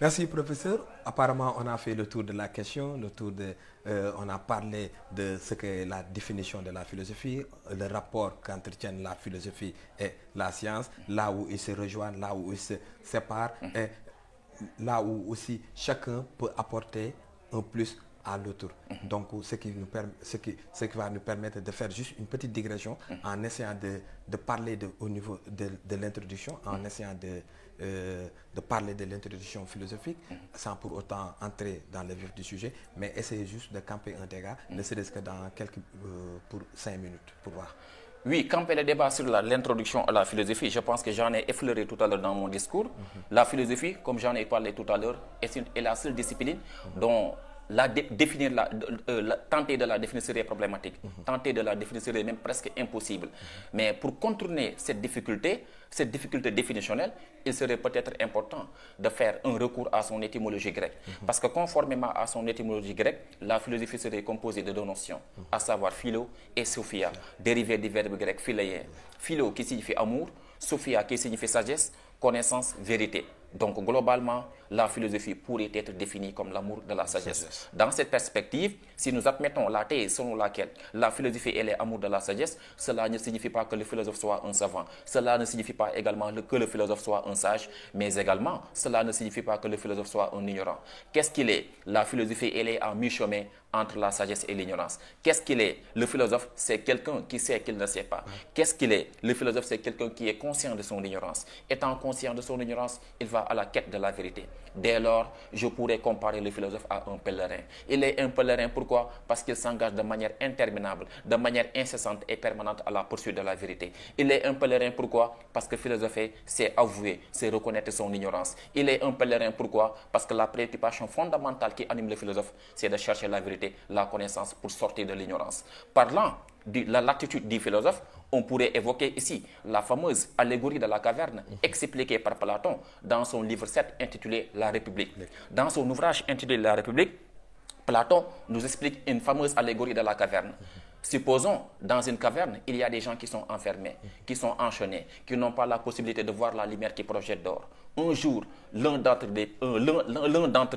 Merci, professeur. Apparemment, on a fait le tour de la question, on a parlé de ce qu'est la définition de la philosophie, le rapport qu'entretiennent la philosophie et la science, là où ils se rejoignent, là où ils se séparent, et là où aussi chacun peut apporter un plus à l'autre. Donc, ce qui va nous permettre de faire juste une petite digression en essayant de parler au niveau de l'introduction, en essayant de parler de l'introduction philosophique sans pour autant entrer dans le vif du sujet, mais essayer juste de camper un dégât, ne serait-ce que dans pour 5 minutes, pour voir. Oui, camper le débat sur l'introduction à la philosophie, je pense que j'en ai effleuré tout à l'heure dans mon discours. La philosophie, comme j'en ai parlé tout à l'heure, est la seule discipline dont tenter de la définir serait problématique. Tenter de la définir serait même presque impossible. Mais pour contourner cette difficulté définitionnelle, il serait peut-être important de faire un recours à son étymologie grecque. Parce que conformément à son étymologie grecque, la philosophie serait composée de deux notions, à savoir philo et sophia, dérivées du verbe grec phileien. Philo qui signifie amour, sophia qui signifie sagesse, connaissance, vérité. Donc globalement, la philosophie pourrait être définie comme l'amour de la sagesse. Dans cette perspective, si nous admettons la thèse selon laquelle la philosophie est l'amour de la sagesse, cela ne signifie pas que le philosophe soit un savant. Cela ne signifie pas également que le philosophe soit un sage, mais également cela ne signifie pas que le philosophe soit un ignorant. Qu'est-ce qu'il est? La philosophie, elle est à mi-chemin entre la sagesse et l'ignorance. Qu'est-ce qu'il est? Le philosophe, c'est quelqu'un qui sait qu'il ne sait pas. Qu'est-ce qu'il est? Le philosophe, c'est quelqu'un qui est conscient de son ignorance. Étant conscient de son ignorance, il va à la quête de la vérité. Dès lors, je pourrais comparer le philosophe à un pèlerin. Il est un pèlerin, pourquoi? Parce qu'il s'engage de manière interminable, de manière incessante et permanente à la poursuite de la vérité. Il est un pèlerin, pourquoi? Parce que philosopher, c'est avouer, c'est reconnaître son ignorance. Il est un pèlerin, pourquoi? Parce que la préoccupation fondamentale qui anime le philosophe, c'est de chercher la vérité, la connaissance pour sortir de l'ignorance. Parlant de l'attitude du philosophe, on pourrait évoquer ici la fameuse allégorie de la caverne expliquée par Platon dans son livre 7 intitulé La République. Dans son ouvrage intitulé La République, Platon nous explique une fameuse allégorie de la caverne. Supposons, dans une caverne, il y a des gens qui sont enfermés, qui sont enchaînés, qui n'ont pas la possibilité de voir la lumière qui projette dehors. Un jour, l'un d'entre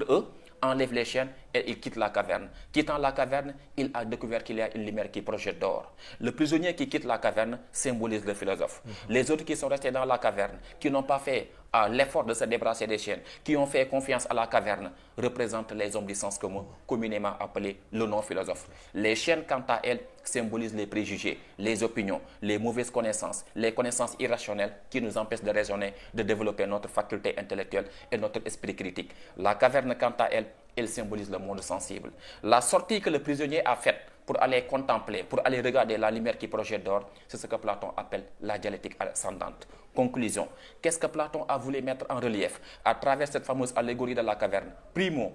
eux enlève les chaînes et il quitte la caverne. Quittant la caverne, il a découvert qu'il y a une lumière qui projette dehors. Le prisonnier qui quitte la caverne symbolise le philosophe. Les autres qui sont restés dans la caverne, qui n'ont pas fait l'effort de se débarrasser des chaînes, qui ont fait confiance à la caverne, représentent les hommes du sens commun, communément appelés le non-philosophe. Les chaînes, quant à elles, symbolisent les préjugés, les opinions, les mauvaises connaissances, les connaissances irrationnelles qui nous empêchent de raisonner, de développer notre faculté intellectuelle et notre esprit critique. La caverne, quant à elle, elle symbolise le monde sensible. La sortie que le prisonnier a faite pour aller contempler, pour aller regarder la lumière qui projette dehors, c'est ce que Platon appelle la dialectique ascendante. Conclusion, qu'est-ce que Platon a voulu mettre en relief à travers cette fameuse allégorie de la caverne? Primo,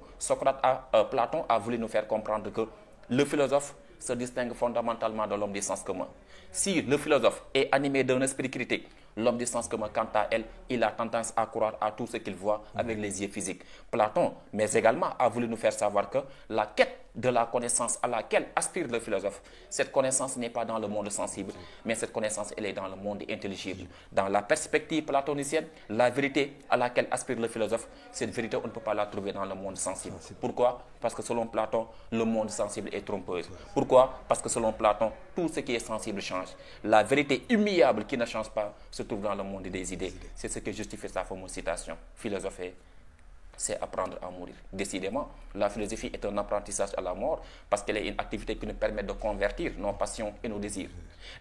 Platon a voulu nous faire comprendre que le philosophe se distingue fondamentalement de l'homme du sens commun. Si le philosophe est animé d'un esprit critique, l'homme du sens commun, quant à elle, il a tendance à croire à tout ce qu'il voit avec les yeux physiques. Platon, mais également, a voulu nous faire savoir que la quête de la connaissance à laquelle aspire le philosophe, cette connaissance n'est pas dans le monde sensible, mais cette connaissance, elle est dans le monde intelligible. Dans la perspective platonicienne, la vérité à laquelle aspire le philosophe, cette vérité, on ne peut pas la trouver dans le monde sensible. Pourquoi? Parce que selon Platon, le monde sensible est trompeur. Pourquoi? Parce que selon Platon, tout ce qui est sensible change. La vérité immuable qui ne change pas se trouve dans le monde des idées. C'est ce que justifie sa fameuse citation. Philosopher, c'est apprendre à mourir. Décidément, la philosophie est un apprentissage à la mort parce qu'elle est une activité qui nous permet de convertir nos passions et nos désirs.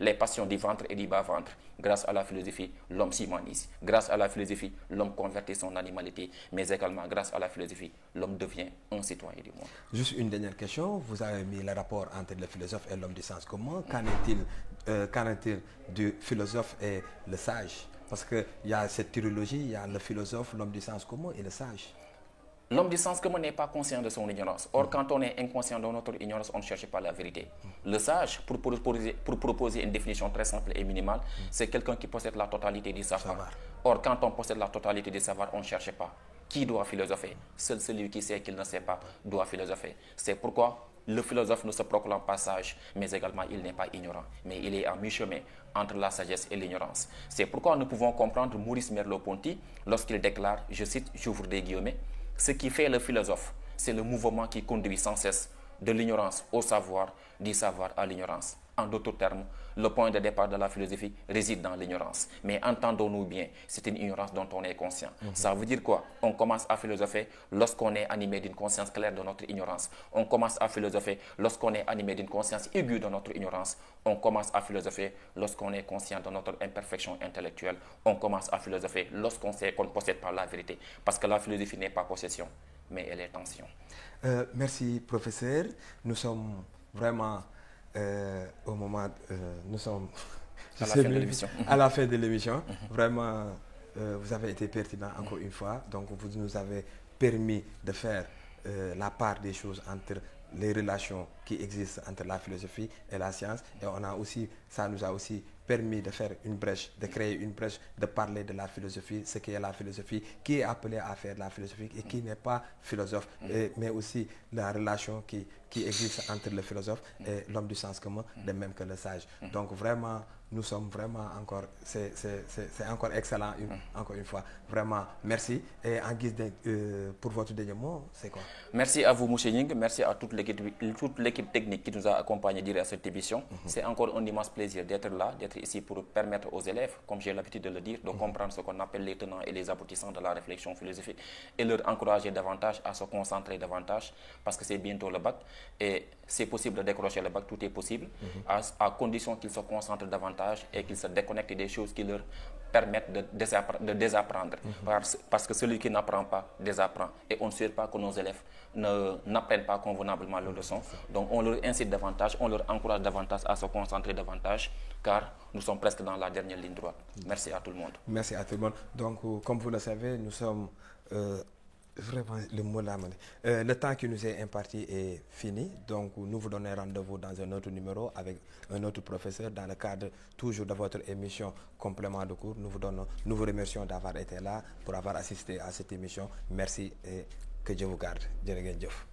Les passions du ventre et du bas-ventre. Grâce à la philosophie, l'homme s'humanise. Grâce à la philosophie, l'homme convertit son animalité. Mais également, grâce à la philosophie, l'homme devient un citoyen du monde. Juste une dernière question. Vous avez mis le rapport entre le philosophe et l'homme du sens commun. Qu'en est-il du philosophe et le sage? Parce qu'il y a cette trilogie, il y a le philosophe, l'homme du sens commun et le sage. L'homme du sens commun n'est pas conscient de son ignorance. Or, quand on est inconscient de notre ignorance, on ne cherche pas la vérité. Le sage, pour proposer une définition très simple et minimale, c'est quelqu'un qui possède la totalité du savoir. Or, quand on possède la totalité du savoir, on ne cherche pas. Qui doit philosopher? Seul celui qui sait qu'il ne sait pas doit philosopher. C'est pourquoi le philosophe ne se proclame pas sage, mais également il n'est pas ignorant. Mais il est à mi-chemin entre la sagesse et l'ignorance. C'est pourquoi nous pouvons comprendre Maurice Merleau-Ponty lorsqu'il déclare, je cite, j'ouvre des guillemets, Ce qui fait le philosophe, c'est le mouvement qui conduit sans cesse de l'ignorance au savoir, du savoir à l'ignorance. En d'autres termes, le point de départ de la philosophie réside dans l'ignorance. Mais entendons-nous bien, c'est une ignorance dont on est conscient. Ça veut dire quoi? On commence à philosopher lorsqu'on est animé d'une conscience claire de notre ignorance. On commence à philosopher lorsqu'on est animé d'une conscience aiguë de notre ignorance. On commence à philosopher lorsqu'on est conscient de notre imperfection intellectuelle. On commence à philosopher lorsqu'on sait qu'on ne possède pas la vérité. Parce que la philosophie n'est pas possession, mais elle est tension. Merci, professeur. Nous sommes vraiment au moment, nous sommes à la fin de l'émission. À la fin de l'émission. Vraiment, vous avez été pertinent encore une fois. Donc, vous nous avez permis de faire la part des choses entre les relations qui existent entre la philosophie et la science. Et on a aussi, ça nous a aussi permis de faire une brèche, de créer une brèche, de parler de la philosophie, ce qu'est la philosophie, qui est appelé à faire la philosophie et qui n'est pas philosophe, mais aussi la relation qui existe entre le philosophe et l'homme du sens commun, de même que le sage. Donc vraiment, nous sommes vraiment encore, c'est encore excellent, encore une fois. Vraiment, merci. Et en guise pour votre dernier mot, c'est quoi? Merci à vous, M. Ying. Merci à toute l'équipe technique qui nous a accompagnés durant cette émission. C'est encore un immense plaisir d'être là, d'être ici pour permettre aux élèves, comme j'ai l'habitude de le dire, de comprendre ce qu'on appelle les tenants et les aboutissants de la réflexion philosophique et leur encourager davantage à se concentrer davantage parce que c'est bientôt le bac et c'est possible de décrocher le bac, tout est possible, à condition qu'ils se concentrent davantage et qu'ils se déconnectent des choses qui leur permettent de désapprendre. Parce que celui qui n'apprend pas désapprend. Et on ne souhaite pas que nos élèves n'apprennent pas convenablement leurs leçons. Donc on leur incite davantage, on leur encourage davantage à se concentrer davantage, car nous sommes presque dans la dernière ligne droite. Merci à tout le monde. Merci à tout le monde. Donc, comme vous le savez, nous sommes... vraiment, le mot là, le temps qui nous est imparti est fini. Donc, nous vous donnons rendez-vous dans un autre numéro avec un autre professeur dans le cadre toujours de votre émission Complément de cours. Nous vous remercions d'avoir été là, pour avoir assisté à cette émission. Merci et que Dieu vous garde. Jërë ngeen jëf.